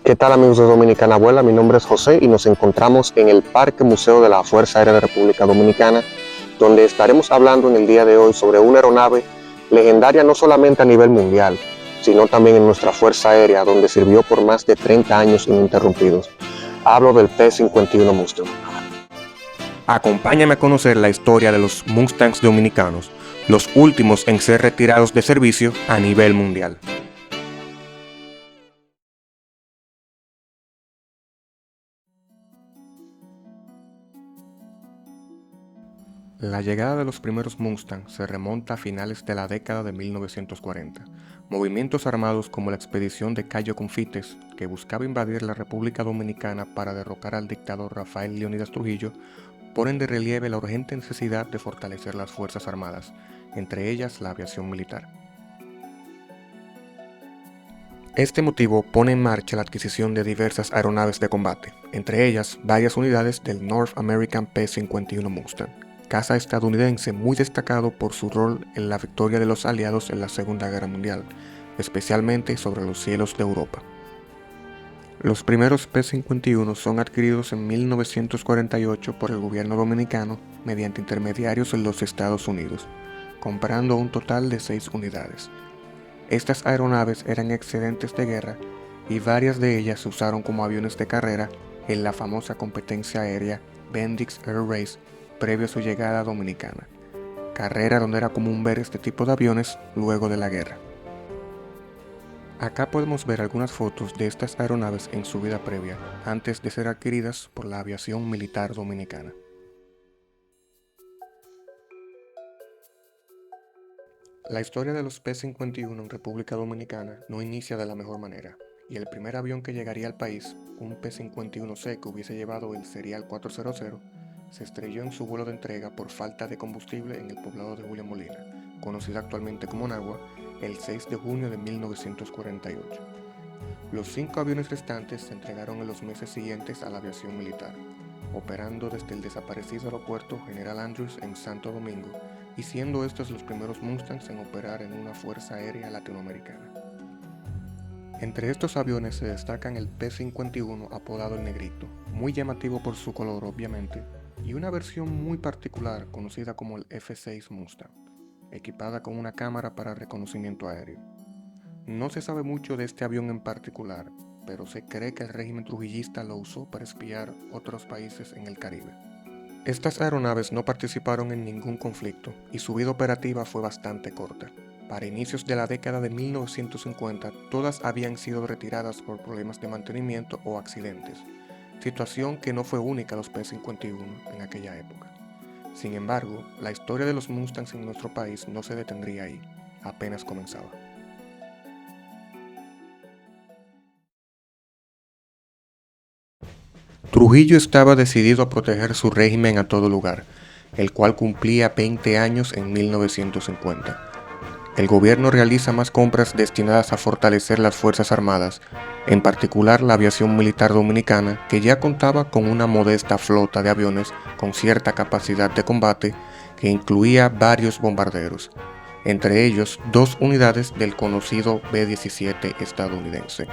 ¿Qué tal, amigos de Dominicana Vuela? Mi nombre es José y nos encontramos en el Parque Museo de la Fuerza Aérea de República Dominicana, donde estaremos hablando en el día de hoy sobre una aeronave legendaria no solamente a nivel mundial, sino también en nuestra Fuerza Aérea, donde sirvió por más de 30 años ininterrumpidos. Hablo del P-51 Mustang. Acompáñame a conocer la historia de los Mustangs dominicanos, los últimos en ser retirados de servicio a nivel mundial. La llegada de los primeros Mustang se remonta a finales de la década de 1940. Movimientos armados como la expedición de Cayo Confites, que buscaba invadir la República Dominicana para derrocar al dictador Rafael Leónidas Trujillo, ponen de relieve la urgente necesidad de fortalecer las Fuerzas Armadas, entre ellas la aviación militar. Este motivo pone en marcha la adquisición de diversas aeronaves de combate, entre ellas varias unidades del North American P-51 Mustang, caza estadounidense muy destacado por su rol en la victoria de los aliados en la Segunda Guerra Mundial, especialmente sobre los cielos de Europa. Los primeros P-51 son adquiridos en 1948 por el gobierno dominicano mediante intermediarios en los Estados Unidos, comprando un total de 6 unidades. Estas aeronaves eran excedentes de guerra y varias de ellas se usaron como aviones de carrera en la famosa competencia aérea Bendix Air Race previo a su llegada a Dominicana, carrera donde era común ver este tipo de aviones luego de la guerra. Acá podemos ver algunas fotos de estas aeronaves en su vida previa, antes de ser adquiridas por la aviación militar dominicana. La historia de los P-51 en República Dominicana no inicia de la mejor manera, y el primer avión que llegaría al país, un P-51C que hubiese llevado el serial 400, se estrelló en su vuelo de entrega por falta de combustible en el poblado de Julia Molina, conocido actualmente como Nagua, el 6 de junio de 1948. Los 5 aviones restantes se entregaron en los meses siguientes a la aviación militar, operando desde el desaparecido aeropuerto General Andrews en Santo Domingo, y siendo estos los primeros Mustangs en operar en una fuerza aérea latinoamericana. Entre estos aviones se destacan el P-51 apodado el Negrito, muy llamativo por su color obviamente, y una versión muy particular conocida como el F-6 Mustang, equipada con una cámara para reconocimiento aéreo. No se sabe mucho de este avión en particular, pero se cree que el régimen trujillista lo usó para espiar otros países en el Caribe. Estas aeronaves no participaron en ningún conflicto y su vida operativa fue bastante corta. Para inicios de la década de 1950, todas habían sido retiradas por problemas de mantenimiento o accidentes, situación que no fue única a los P-51 en aquella época. Sin embargo, la historia de los Mustangs en nuestro país no se detendría ahí, apenas comenzaba. Trujillo estaba decidido a proteger su régimen a todo lugar, el cual cumplía 20 años en 1950. El gobierno realiza más compras destinadas a fortalecer las Fuerzas Armadas, en particular la aviación militar dominicana, que ya contaba con una modesta flota de aviones con cierta capacidad de combate que incluía varios bombarderos, entre ellos 2 unidades del conocido B-17 estadounidense.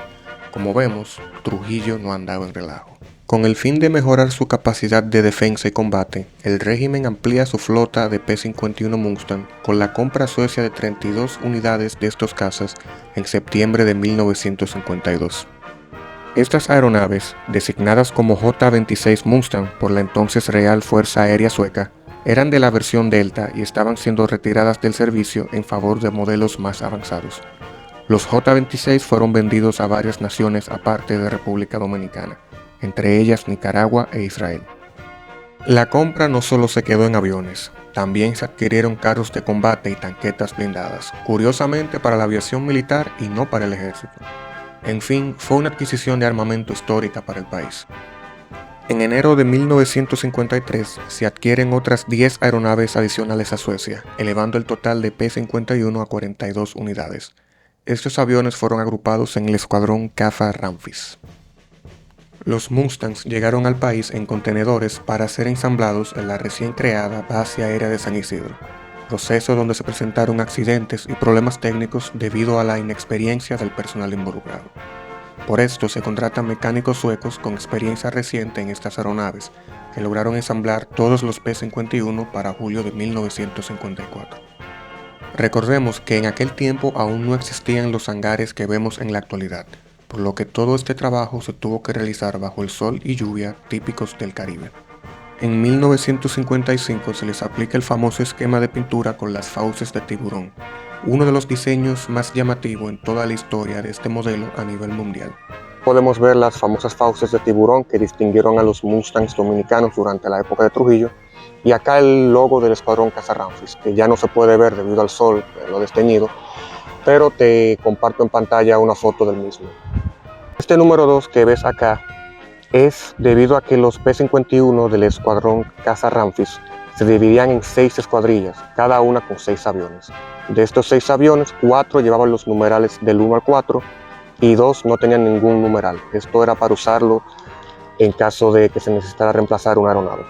Como vemos, Trujillo no andaba en relajo. Con el fin de mejorar su capacidad de defensa y combate, el régimen amplía su flota de P-51 Mustang con la compra a Suecia de 32 unidades de estos cazas en septiembre de 1952. Estas aeronaves, designadas como J-26 Mustang por la entonces Real Fuerza Aérea Sueca, eran de la versión Delta y estaban siendo retiradas del servicio en favor de modelos más avanzados. Los J-26 fueron vendidos a varias naciones aparte de República Dominicana, entre ellas Nicaragua e Israel. La compra no solo se quedó en aviones, también se adquirieron carros de combate y tanquetas blindadas, curiosamente para la aviación militar y no para el ejército. En fin, fue una adquisición de armamento histórica para el país. En enero de 1953 se adquieren otras 10 aeronaves adicionales a Suecia, elevando el total de P-51 a 42 unidades. Estos aviones fueron agrupados en el escuadrón CAFA-Ramfis. Los Mustangs llegaron al país en contenedores para ser ensamblados en la recién creada Base Aérea de San Isidro, proceso donde se presentaron accidentes y problemas técnicos debido a la inexperiencia del personal involucrado. Por esto se contratan mecánicos suecos con experiencia reciente en estas aeronaves, que lograron ensamblar todos los P-51 para julio de 1954. Recordemos que en aquel tiempo aún no existían los hangares que vemos en la actualidad, por lo que todo este trabajo se tuvo que realizar bajo el sol y lluvia típicos del Caribe. En 1955 se les aplica el famoso esquema de pintura con las fauces de tiburón, uno de los diseños más llamativos en toda la historia de este modelo a nivel mundial. Podemos ver las famosas fauces de tiburón que distinguieron a los Mustangs dominicanos durante la época de Trujillo, y acá el logo del escuadrón Caza-Ramfis, que ya no se puede ver debido al sol, lo desteñido, pero te comparto en pantalla una foto del mismo. Este número 2 que ves acá es debido a que los P-51 del escuadrón Caza-Ramfis se dividían en 6 escuadrillas, cada una con 6 aviones. De estos 6 aviones, 4 llevaban los numerales del 1 al 4 y 2 no tenían ningún numeral. Esto era para usarlo en caso de que se necesitara reemplazar una aeronave.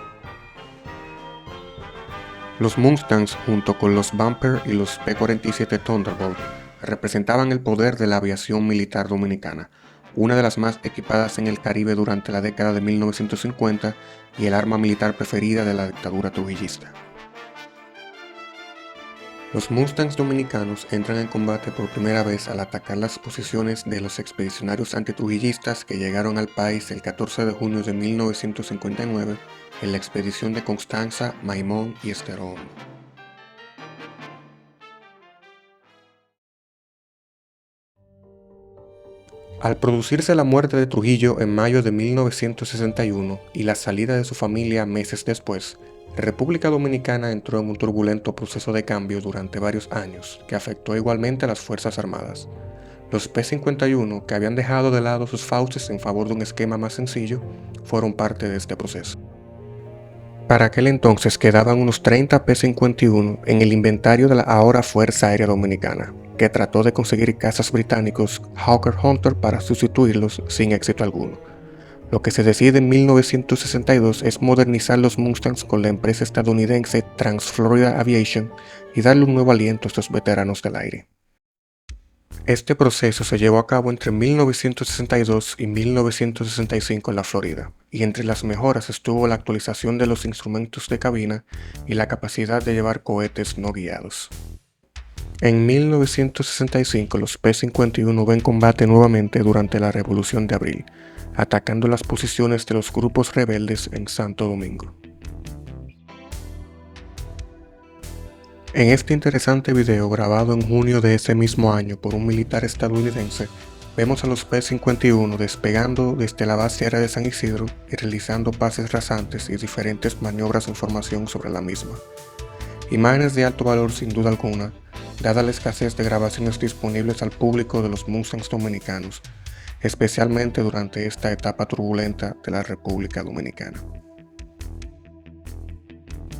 Los Mustangs, junto con los Bumper y los P-47 Thunderbolt, representaban el poder de la aviación militar dominicana, una de las más equipadas en el Caribe durante la década de 1950 y el arma militar preferida de la dictadura trujillista. Los Mustangs dominicanos entran en combate por primera vez al atacar las posiciones de los expedicionarios antitrujillistas que llegaron al país el 14 de junio de 1959 en la expedición de Constanza, Maimón y Esterón. Al producirse la muerte de Trujillo en mayo de 1961 y la salida de su familia meses después, la República Dominicana entró en un turbulento proceso de cambio durante varios años que afectó igualmente a las Fuerzas Armadas. Los P-51, que habían dejado de lado sus fauces en favor de un esquema más sencillo, fueron parte de este proceso. Para aquel entonces quedaban unos 30 P-51 en el inventario de la ahora Fuerza Aérea Dominicana, que trató de conseguir cazas británicos Hawker Hunter para sustituirlos sin éxito alguno. Lo que se decide en 1962 es modernizar los Mustangs con la empresa estadounidense Trans-Florida Aviation y darle un nuevo aliento a estos veteranos del aire. Este proceso se llevó a cabo entre 1962 y 1965 en la Florida, y entre las mejoras estuvo la actualización de los instrumentos de cabina y la capacidad de llevar cohetes no guiados. En 1965 los P-51 ven combate nuevamente durante la Revolución de Abril, atacando las posiciones de los grupos rebeldes en Santo Domingo. En este interesante video grabado en junio de ese mismo año por un militar estadounidense, vemos a los P-51 despegando desde la base aérea de San Isidro y realizando pases rasantes y diferentes maniobras de formación sobre la misma. Imágenes de alto valor sin duda alguna, dada la escasez de grabaciones disponibles al público de los Mustangs dominicanos, especialmente durante esta etapa turbulenta de la República Dominicana.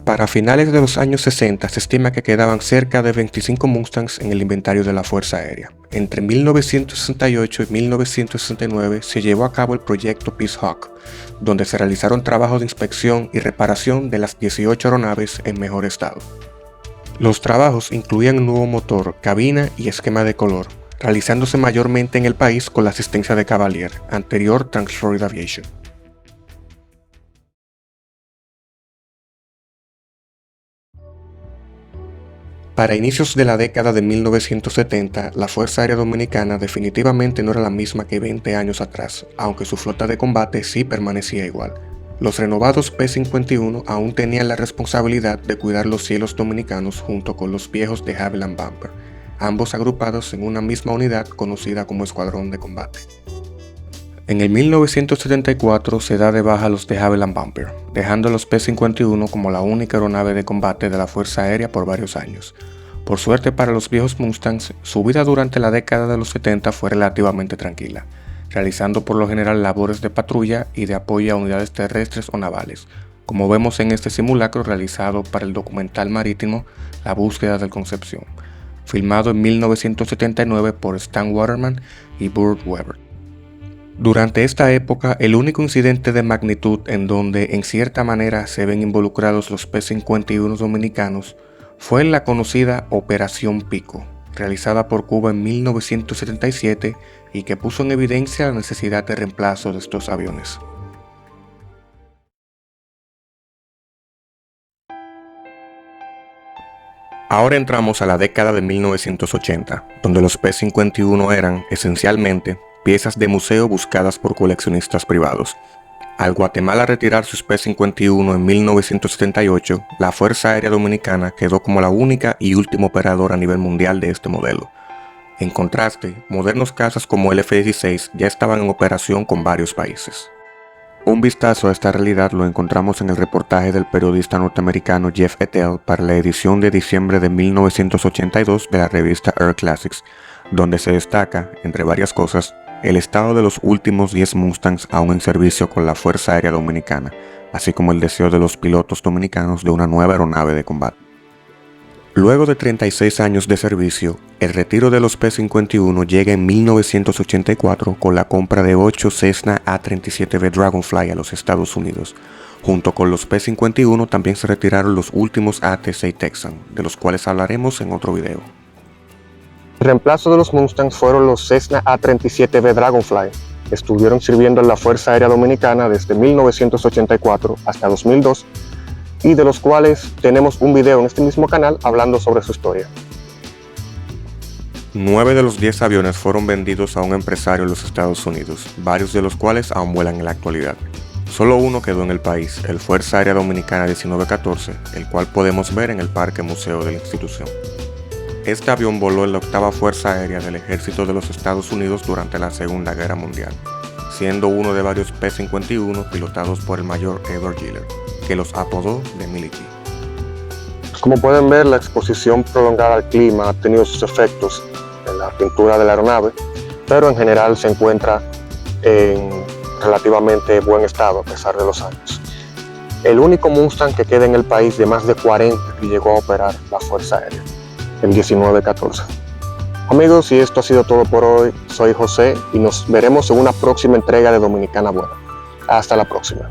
Para finales de los años 60 se estima que quedaban cerca de 25 Mustangs en el inventario de la Fuerza Aérea. Entre 1968 y 1969 se llevó a cabo el proyecto Peace Hawk, donde se realizaron trabajos de inspección y reparación de las 18 aeronaves en mejor estado. Los trabajos incluían un nuevo motor, cabina y esquema de color, realizándose mayormente en el país con la asistencia de Cavalier, anterior Trans-Florida Aviation. Para inicios de la década de 1970, la Fuerza Aérea Dominicana definitivamente no era la misma que 20 años atrás, aunque su flota de combate sí permanecía igual. Los renovados P-51 aún tenían la responsabilidad de cuidar los cielos dominicanos junto con los viejos de Havilland Bumper, ambos agrupados en una misma unidad conocida como Escuadrón de Combate. En el 1974 se da de baja los de Havilland Bumper, dejando a los P-51 como la única aeronave de combate de la Fuerza Aérea por varios años. Por suerte para los viejos Mustangs, su vida durante la década de los 70 fue relativamente tranquila, realizando por lo general labores de patrulla y de apoyo a unidades terrestres o navales, como vemos en este simulacro realizado para el documental marítimo La Búsqueda del Concepción, filmado en 1979 por Stan Waterman y Burt Weber. Durante esta época, el único incidente de magnitud en donde en cierta manera se ven involucrados los P-51 dominicanos fue en la conocida Operación Pico, realizada por Cuba en 1977 y que puso en evidencia la necesidad de reemplazo de estos aviones. Ahora entramos a la década de 1980, donde los P-51 eran, esencialmente, piezas de museo buscadas por coleccionistas privados. Al Guatemala retirar sus P-51 en 1978, la Fuerza Aérea Dominicana quedó como la única y última operadora a nivel mundial de este modelo. En contraste, modernos cazas como el F-16 ya estaban en operación con varios países. Un vistazo a esta realidad lo encontramos en el reportaje del periodista norteamericano Jeff Ettell para la edición de diciembre de 1982 de la revista Air Classics, donde se destaca, entre varias cosas, el estado de los últimos 10 Mustangs aún en servicio con la Fuerza Aérea Dominicana, así como el deseo de los pilotos dominicanos de una nueva aeronave de combate. Luego de 36 años de servicio, el retiro de los P-51 llega en 1984 con la compra de 8 Cessna A-37B Dragonfly a los Estados Unidos. Junto con los P-51 también se retiraron los últimos AT-6 Texan, de los cuales hablaremos en otro video. El reemplazo de los Mustangs fueron los Cessna A-37B Dragonfly, que estuvieron sirviendo en la Fuerza Aérea Dominicana desde 1984 hasta 2002, y de los cuales tenemos un video en este mismo canal hablando sobre su historia. 9 de los 10 aviones fueron vendidos a un empresario en los Estados Unidos, varios de los cuales aún vuelan en la actualidad. Solo uno quedó en el país, el Fuerza Aérea Dominicana 1914, el cual podemos ver en el Parque Museo de la institución. Este avión voló en la 8ª Fuerza Aérea del Ejército de los Estados Unidos durante la Segunda Guerra Mundial, siendo uno de varios P-51 pilotados por el mayor Edward Giller, que los apodó The Military. Como pueden ver, la exposición prolongada al clima ha tenido sus efectos en la pintura de la aeronave, pero en general se encuentra en relativamente buen estado a pesar de los años. El único Mustang que queda en el país de más de 40 que llegó a operar la Fuerza Aérea, el 1914. Amigos, y esto ha sido todo por hoy. Soy José y nos veremos en una próxima entrega de Dominicana Buena. Hasta la próxima.